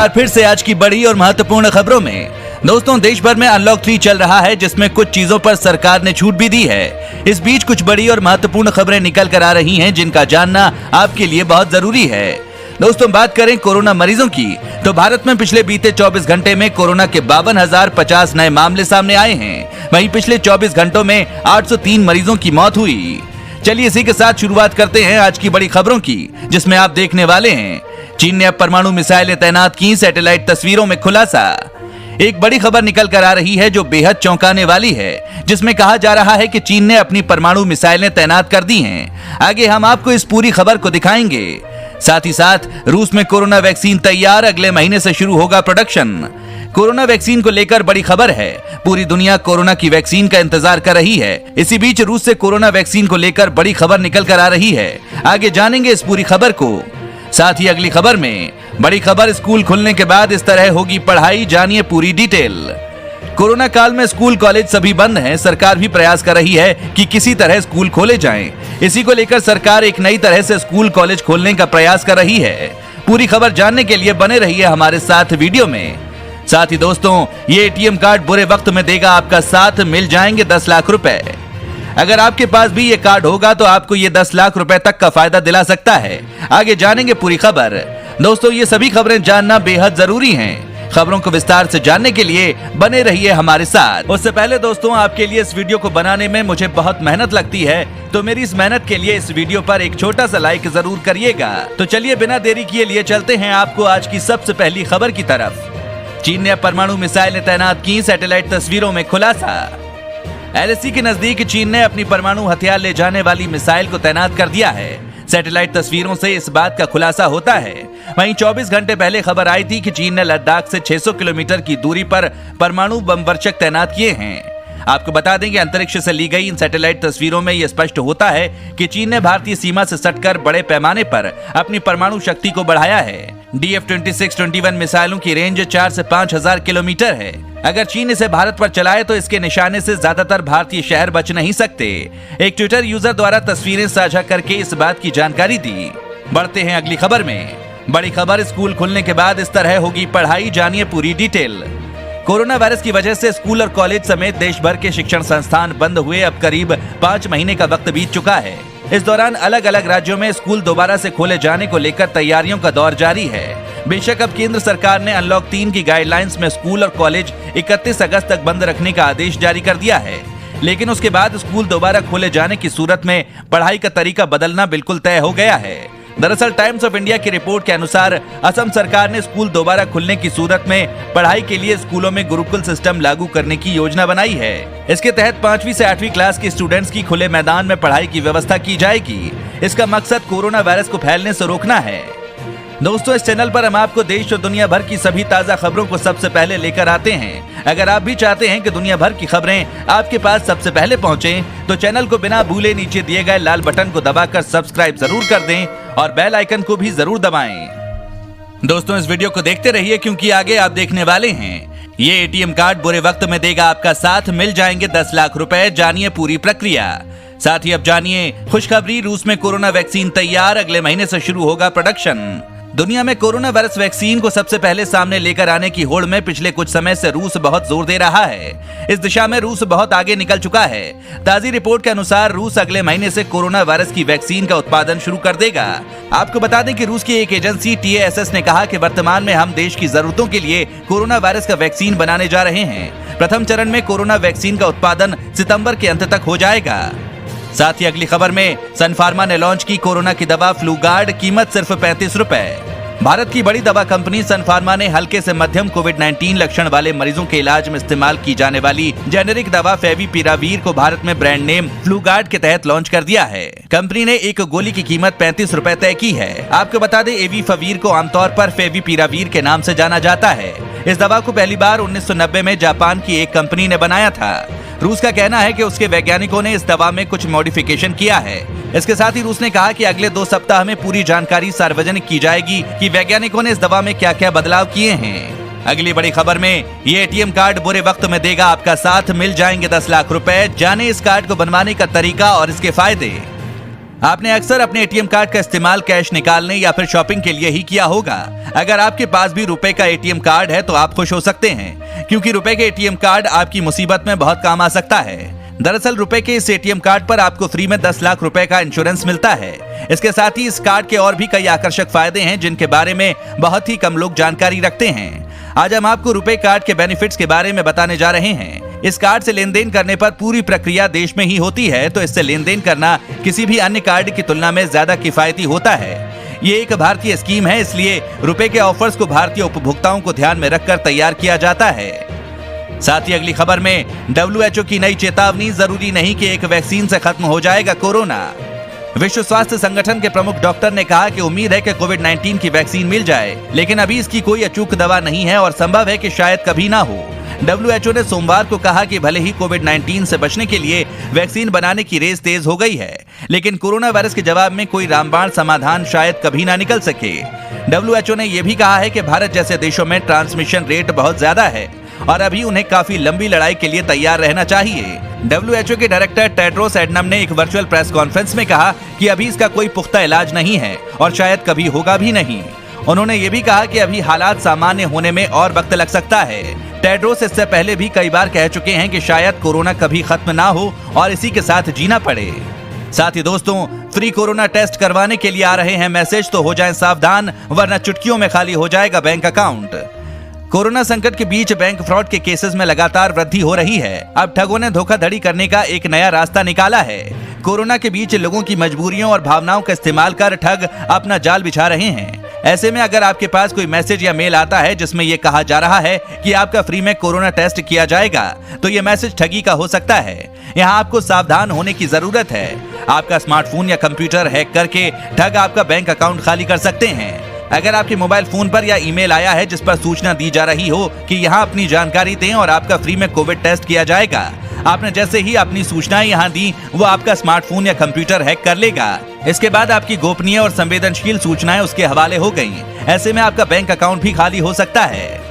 बार फिर से आज की बड़ी और महत्वपूर्ण खबरों में। दोस्तों, देश भर में अनलॉक 3 चल रहा है, जिसमें कुछ चीजों पर सरकार ने छूट भी दी है। इस बीच कुछ बड़ी और महत्वपूर्ण खबरें निकल कर आ रही हैं, जिनका जानना आपके लिए बहुत जरूरी है। दोस्तों, बात करें कोरोना मरीजों की, तो भारत में पिछले बीते 24 घंटे में कोरोना के 52,050 नए मामले सामने आए हैं। वहीं पिछले 24 घंटों में 803 मरीजों की मौत हुई। चलिए इसी के साथ शुरुआत करते हैं आज की बड़ी खबरों की, जिसमें आप देखने वाले हैं चीन ने अब परमाणु मिसाइलें तैनात की, सैटेलाइट तस्वीरों में खुलासा। एक बड़ी खबर निकल कर आ रही है जो बेहद चौंकाने वाली है, जिसमें कहा जा रहा है कि चीन ने अपनी परमाणु मिसाइलें तैनात कर दी हैं। आगे हम आपको इस पूरी खबर को दिखाएंगे। साथ ही साथ रूस में कोरोना वैक्सीन तैयार, अगले महीने से शुरू होगा प्रोडक्शन। कोरोना वैक्सीन को लेकर बड़ी खबर है, पूरी दुनिया कोरोना की वैक्सीन का इंतजार कर रही है। इसी बीच रूस से कोरोना वैक्सीन को लेकर बड़ी खबर निकल कर आ रही है, आगे जानेंगे इस पूरी खबर को। साथ ही अगली खबर में बड़ी खबर, स्कूल खुलने के बाद इस तरह होगी पढ़ाई, जानिए पूरी डिटेल। कोरोना काल में स्कूल कॉलेज सभी बंद हैं, सरकार भी प्रयास कर रही है कि किसी तरह स्कूल खोले जाएं। इसी को लेकर सरकार एक नई तरह से स्कूल कॉलेज खोलने का प्रयास कर रही है। पूरी खबर जानने के लिए बने रहिए हमारे साथ वीडियो में। साथ ही दोस्तों, ये एटीएम कार्ड बुरे वक्त में देगा आपका साथ, मिल जाएंगे 10 लाख रुपए। अगर आपके पास भी ये कार्ड होगा तो आपको ये 10 लाख रुपए तक का फायदा दिला सकता है। आगे जानेंगे पूरी खबर। दोस्तों, ये सभी खबरें जानना बेहद जरूरी हैं। खबरों को विस्तार से जानने के लिए बने रहिए हमारे साथ। उससे पहले दोस्तों, आपके लिए इस वीडियो को बनाने में मुझे बहुत मेहनत लगती है, तो मेरी इस मेहनत के लिए इस वीडियो पर एक छोटा सा लाइक जरूर करिएगा। तो चलिए बिना देरी किए लिए चलते हैं आपको आज की सबसे पहली खबर की तरफ। चीन ने परमाणु मिसाइलें तैनात की, सैटेलाइट तस्वीरों में खुलासा। एलएसी के नजदीक चीन ने अपनी परमाणु हथियार ले जाने वाली मिसाइल को तैनात कर दिया है। सैटेलाइट तस्वीरों से इस बात का खुलासा होता है। वहीं 24 घंटे पहले खबर आई थी कि चीन ने लद्दाख से 600 किलोमीटर की दूरी पर परमाणु बमवर्षक तैनात किए हैं। आपको बता दें कि अंतरिक्ष से ली गई इन सैटेलाइट तस्वीरों में यह स्पष्ट होता है कि चीन ने भारतीय सीमा से सटकर बड़े पैमाने पर अपनी परमाणु शक्ति को बढ़ाया है। DF-26-21 मिसाइलों की रेंज 4 से 5,000 किलोमीटर है। अगर चीन इसे भारत पर चलाए तो इसके निशाने से ज्यादातर भारतीय शहर बच नहीं सकते। एक ट्विटर यूजर द्वारा तस्वीरें साझा करके इस बात की जानकारी दी। बढ़ते हैं अगली खबर में। बड़ी खबर, स्कूल खुलने के बाद इस तरह होगी पढ़ाई, जानिए पूरी डिटेल। कोरोना वायरस की वजह से स्कूल और कॉलेज समेत देश भर के शिक्षण संस्थान बंद हुए अब करीब 5 महीने का वक्त बीत चुका है। इस दौरान अलग अलग राज्यों में स्कूल दोबारा से खोले जाने को लेकर तैयारियों का दौर जारी है। बेशक अब केंद्र सरकार ने अनलॉक 3 की गाइडलाइंस में स्कूल और कॉलेज 31 अगस्त तक बंद रखने का आदेश जारी कर दिया है, लेकिन उसके बाद स्कूल दोबारा खोले जाने की सूरत में पढ़ाई का तरीका बदलना बिल्कुल तय हो गया है। दरअसल टाइम्स ऑफ इंडिया की रिपोर्ट के अनुसार असम सरकार ने स्कूल दोबारा खुलने की सूरत में पढ़ाई के लिए स्कूलों में गुरुकुल सिस्टम लागू करने की योजना बनाई है। इसके तहत 5वीं से 8वीं क्लास के स्टूडेंट्स की खुले मैदान में पढ़ाई की व्यवस्था की जाएगी। इसका मकसद कोरोना वायरस को फैलने से रोकना है। दोस्तों, इस चैनल पर हम आपको देश और दुनिया भर की सभी ताजा खबरों को सबसे पहले लेकर आते हैं। अगर आप भी चाहते हैं कि दुनिया भर की खबरें आपके पास सबसे पहले पहुंचें, तो चैनल को बिना भूले नीचे दिए गए लाल बटन को दबाकर सब्सक्राइब जरूर कर दें और बेल आइकन को भी जरूर दबाएं। दोस्तों, इस वीडियो को देखते रहिए, क्योंकि आगे आप देखने वाले हैं ये एटीएम कार्ड बुरे वक्त में देगा आपका साथ, मिल जाएंगे 10 लाख रुपए, जानिए पूरी प्रक्रिया। साथ ही अब जानिए खुशखबरी, रूस में कोरोना वैक्सीन तैयार, अगले महीने से शुरू होगा प्रोडक्शन। दुनिया में कोरोना वायरस वैक्सीन को सबसे पहले सामने लेकर आने की होड़ में पिछले कुछ समय से रूस बहुत जोर दे रहा है। इस दिशा में रूस बहुत आगे निकल चुका है। ताजी रिपोर्ट के अनुसार रूस अगले महीने से कोरोना वायरस की वैक्सीन का उत्पादन शुरू कर देगा। आपको बता दें कि रूस की एक एजेंसी TASS ने कहा कि वर्तमान में हम देश की जरूरतों के लिए कोरोना वायरस का वैक्सीन बनाने जा रहे हैं। प्रथम चरण में कोरोना वैक्सीन का उत्पादन सितंबर के अंत तक हो जाएगा। साथ ही अगली खबर में, सन फार्मा ने लॉन्च की कोरोना की दवा फ्लूगार्ड, कीमत सिर्फ 35 रुपए। भारत की बड़ी दवा कंपनी सन फार्मा ने हल्के से मध्यम कोविड-19 लक्षण वाले मरीजों के इलाज में इस्तेमाल की जाने वाली जेनेरिक दवा फेविपिरावीर को भारत में ब्रांड नेम फ्लूगार्ड के तहत लॉन्च कर दिया है। कंपनी ने एक गोली की कीमत 35 रुपए तय की है। आपको बता दें, एविफावीर को आमतौर पर फेविपिरावीर के नाम से जाना जाता है। इस दवा को पहली बार 1990 में जापान की एक कंपनी ने बनाया था। रूस का कहना है कि उसके वैज्ञानिकों ने इस दवा में कुछ मॉडिफिकेशन किया है। इसके साथ ही रूस ने कहा कि अगले 2 सप्ताह में पूरी जानकारी सार्वजनिक की जाएगी कि वैज्ञानिकों ने इस दवा में क्या क्या बदलाव किए हैं। अगली बड़ी खबर में, ये एटीएम कार्ड बुरे वक्त में देगा आपका साथ, मिल जाएंगे 10 लाख रुपए, जाने इस कार्ड को बनवाने का तरीका और इसके फायदे। आपने अक्सर अपने एटीएम कार्ड का इस्तेमाल कैश निकालने या फिर शॉपिंग के लिए ही किया होगा। अगर आपके पास भी रुपए का एटीएम कार्ड है तो आप खुश हो सकते हैं, क्योंकि रुपए के एटीएम कार्ड आपकी मुसीबत में बहुत काम आ सकता है। दरअसल रुपए के इस एटीएम कार्ड पर आपको फ्री में 10 लाख रुपए का इंश्योरेंस मिलता है। इसके साथ ही इस कार्ड के और भी कई आकर्षक फायदे हैं जिनके बारे में बहुत ही कम लोग जानकारी रखते हैं। आज हम आपको रुपए कार्ड के बेनिफिट्स के बारे में बताने जा रहे हैं। इस कार्ड से लेन देन करने पर पूरी प्रक्रिया देश में ही होती है, तो इससे लेन देन करना किसी भी अन्य कार्ड की तुलना में ज्यादा किफायती होता है। ये एक भारतीय स्कीम है, इसलिए रुपए के ऑफर्स को भारतीय उपभोक्ताओं को ध्यान में रखकर तैयार किया जाता है। साथ ही अगली खबर में WHO की नई चेतावनी, जरूरी नहीं कि एक वैक्सीन से खत्म हो जाएगा कोरोना। विश्व स्वास्थ्य संगठन के प्रमुख डॉक्टर ने कहा कि उम्मीद है कि कोविड-19 की वैक्सीन मिल जाए, लेकिन अभी इसकी कोई अचूक दवा नहीं है और संभव है कि शायद कभी ना हो। WHO ने सोमवार को कहा कि भले ही कोविड-19 से बचने के लिए वैक्सीन बनाने की रेस तेज हो गई है, लेकिन कोरोना वायरस के जवाब में कोई रामबाण समाधान शायद कभी ना निकल सके। WHO ने यह भी कहा है कि भारत जैसे देशों में ट्रांसमिशन रेट बहुत ज्यादा है और अभी उन्हें काफी लंबी लड़ाई के लिए तैयार रहना चाहिए। WHO के डायरेक्टर टेड्रोस एडनम ने एक वर्चुअल प्रेस कॉन्फ्रेंस में कहा कि अभी इसका कोई पुख्ता इलाज नहीं है और शायद कभी होगा भी नहीं। उन्होंने ये भी कहा कि अभी हालात सामान्य होने में और वक्त लग सकता है। टेड्रोस इससे पहले भी कई बार कह चुके हैं कि शायद कोरोना कभी खत्म ना हो और इसी के साथ जीना पड़े। साथ ही दोस्तों, फ्री कोरोना टेस्ट करवाने के लिए आ रहे हैं मैसेज, तो हो जाएं सावधान, वरना चुटकियों में खाली हो जाएगा बैंक अकाउंट। कोरोना संकट के बीच बैंक फ्रॉड के केसेस में लगातार वृद्धि हो रही है। अब ठगों ने धोखाधड़ी करने का एक नया रास्ता निकाला है। कोरोना के बीच लोगों की मजबूरियों और भावनाओं का इस्तेमाल कर ठग अपना जाल बिछा रहे हैं। ऐसे में अगर आपके पास कोई मैसेज या मेल आता है जिसमें यह कहा जा रहा है कि आपका फ्री में कोरोना टेस्ट किया जाएगा, तो यह मैसेज ठगी का हो सकता है। यहाँ आपको सावधान होने की जरूरत है। आपका स्मार्टफोन या कंप्यूटर हैक करके ठग आपका बैंक अकाउंट खाली कर सकते हैं। अगर आपके मोबाइल फोन पर या ईमेल आया है जिस पर सूचना दी जा रही हो कि यहाँ अपनी जानकारी दें और आपका फ्री में कोविड टेस्ट किया जाएगा, आपने जैसे ही अपनी सूचनाएं यहाँ दी, वो आपका स्मार्टफोन या कंप्यूटर हैक कर लेगा। इसके बाद आपकी गोपनीय और संवेदनशील सूचनाएं उसके हवाले हो गयी। ऐसे में आपका बैंक अकाउंट भी खाली हो सकता है।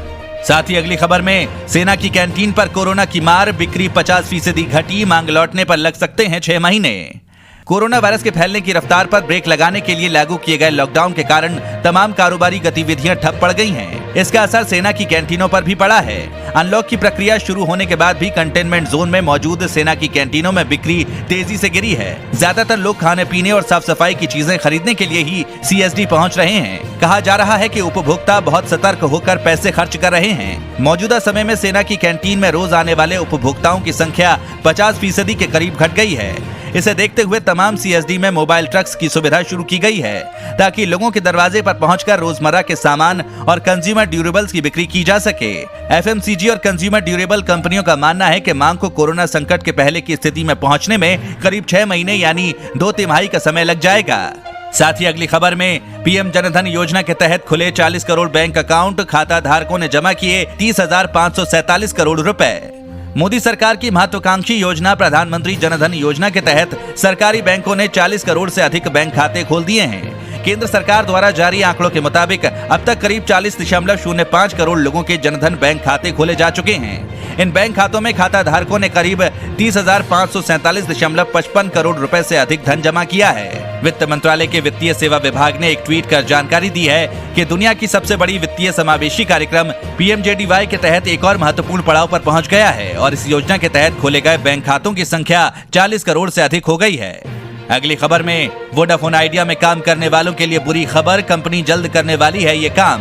साथ ही अगली खबर में सेना की कैंटीन पर कोरोना की मार, बिक्री 50% घटी, मांग लौटने पर लग सकते हैं 6 महीने। कोरोना वायरस के फैलने की रफ्तार पर ब्रेक लगाने के लिए लागू किए गए लॉकडाउन के कारण तमाम कारोबारी गतिविधियां ठप पड़ गई हैं। इसका असर सेना की कैंटीनों पर भी पड़ा है। अनलॉक की प्रक्रिया शुरू होने के बाद भी कंटेनमेंट जोन में मौजूद सेना की कैंटीनों में बिक्री तेजी से गिरी है। ज्यादातर लोग खाने पीने और साफ सफाई की चीजें खरीदने के लिए ही CSD पहुंच रहे हैं। कहा जा रहा है कि उपभोक्ता बहुत सतर्क होकर पैसे खर्च कर रहे हैं। मौजूदा समय में सेना की कैंटीन में रोज आने वाले उपभोक्ताओं की संख्या 50% के करीब घट गई है। इसे देखते हुए तमाम CSD में मोबाइल ट्रक्स की सुविधा शुरू की गई है, ताकि लोगों के दरवाजे पर पहुंचकर रोजमर्रा के सामान और कंज्यूमर ड्यूरेबल्स की बिक्री की जा सके। FMCG और कंज्यूमर ड्यूरेबल कंपनियों का मानना है कि मांग को कोरोना संकट के पहले की स्थिति में पहुंचने में करीब 6 महीने यानी 2 तिमाही का समय लग जाएगा। साथ ही अगली खबर में PM जनधन योजना के तहत खुले 40 करोड़ बैंक अकाउंट, खाता धारकों ने जमा किए 30,547 करोड़ रुपए। मोदी सरकार की महत्वाकांक्षी योजना प्रधानमंत्री जनधन योजना के तहत सरकारी बैंकों ने 40 करोड़ से अधिक बैंक खाते खोल दिए हैं। केंद्र सरकार द्वारा जारी आंकड़ों के मुताबिक अब तक करीब 40.05 करोड़ लोगों के जनधन बैंक खाते खोले जा चुके हैं। इन बैंक खातों में खाता धारकों ने करीब 30,547.55 करोड़ रुपए से अधिक धन जमा किया है। वित्त मंत्रालय के वित्तीय सेवा विभाग ने एक ट्वीट कर जानकारी दी है कि दुनिया की सबसे बड़ी वित्तीय समावेशी कार्यक्रम PMJDY के तहत एक और महत्वपूर्ण पड़ाव पर पहुंच गया है और इस योजना के तहत खोले गए बैंक खातों की संख्या 40 करोड़ से अधिक हो गई है। अगली खबर में वोडाफोन आइडिया में काम करने वालों के लिए बुरी खबर, कंपनी जल्द करने वाली है ये काम।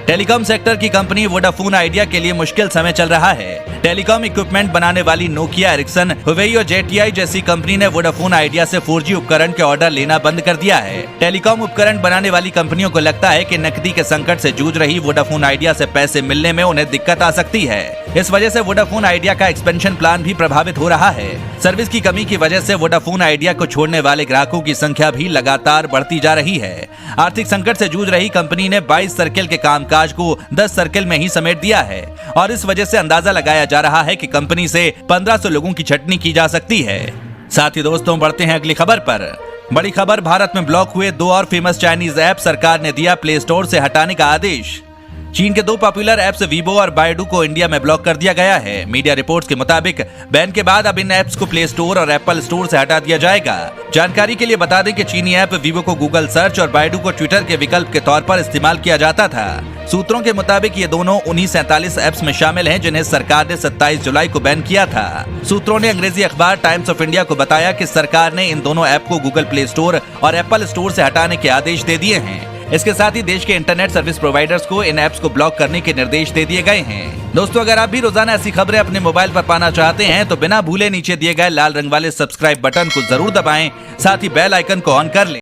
टेलीकॉम सेक्टर की कंपनी वोडाफोन आइडिया के लिए मुश्किल समय चल रहा है। टेलीकॉम इक्विपमेंट बनाने वाली नोकिया, एरिक्सन, हुवेई और JTI जैसी कंपनी ने वोडाफोन आइडिया से 4G उपकरण के ऑर्डर लेना बंद कर दिया है। टेलीकॉम उपकरण बनाने वाली कंपनियों को लगता है कि नकदी के संकट से जूझ रही वोडाफोन आइडिया से पैसे मिलने में उन्हें दिक्कत आ सकती है। इस वजह से वोडाफोन आइडिया का एक्सपेंशन प्लान भी प्रभावित हो रहा है। सर्विस की कमी की वजह से वोडाफोन आइडिया को छोड़ने वाले ग्राहकों की संख्या भी लगातार बढ़ती जा रही है। आर्थिक संकट से जूझ रही कंपनी ने 22 सर्किल के कामकाज को 10 सर्किल में ही समेट दिया है और इस वजह से अंदाजा लगाया जा रहा है कि कंपनी से 1500 लोगों की छटनी की जा सकती है। साथ ही दोस्तों, बढ़ते हैं अगली खबर पर। बड़ी खबर, भारत में ब्लॉक हुए 2 और फेमस चाइनीज ऐप, सरकार ने दिया प्ले स्टोर से हटाने का आदेश। चीन के 2 पॉपुलर ऐप्स वीबो और बायडू को इंडिया में ब्लॉक कर दिया गया है। मीडिया रिपोर्ट्स के मुताबिक बैन के बाद अब इन ऐप्स को प्ले स्टोर और एप्पल स्टोर से हटा दिया जाएगा। जानकारी के लिए बता दें कि चीनी ऐप वीवो को गूगल सर्च और बायडू को ट्विटर के विकल्प के तौर पर इस्तेमाल किया जाता था। सूत्रों के मुताबिक ये दोनों उन्हीं 47 ऐप्स में शामिल हैं जिन्हें सरकार ने 27 जुलाई को बैन किया था। सूत्रों ने अंग्रेजी अखबार टाइम्स ऑफ इंडिया को बताया कि सरकार ने इन दोनों ऐप को गूगल प्ले स्टोर और एप्पल स्टोर से हटाने के आदेश दे दिए हैं। इसके साथ ही देश के इंटरनेट सर्विस प्रोवाइडर्स को इन ऐप्स को ब्लॉक करने के निर्देश दे दिए गए हैं। दोस्तों, अगर आप भी रोजाना ऐसी खबरें अपने मोबाइल पर पाना चाहते हैं तो बिना भूले नीचे दिए गए लाल रंग वाले सब्सक्राइब बटन को जरूर दबाएं, साथ ही बेल आइकन को ऑन कर लें।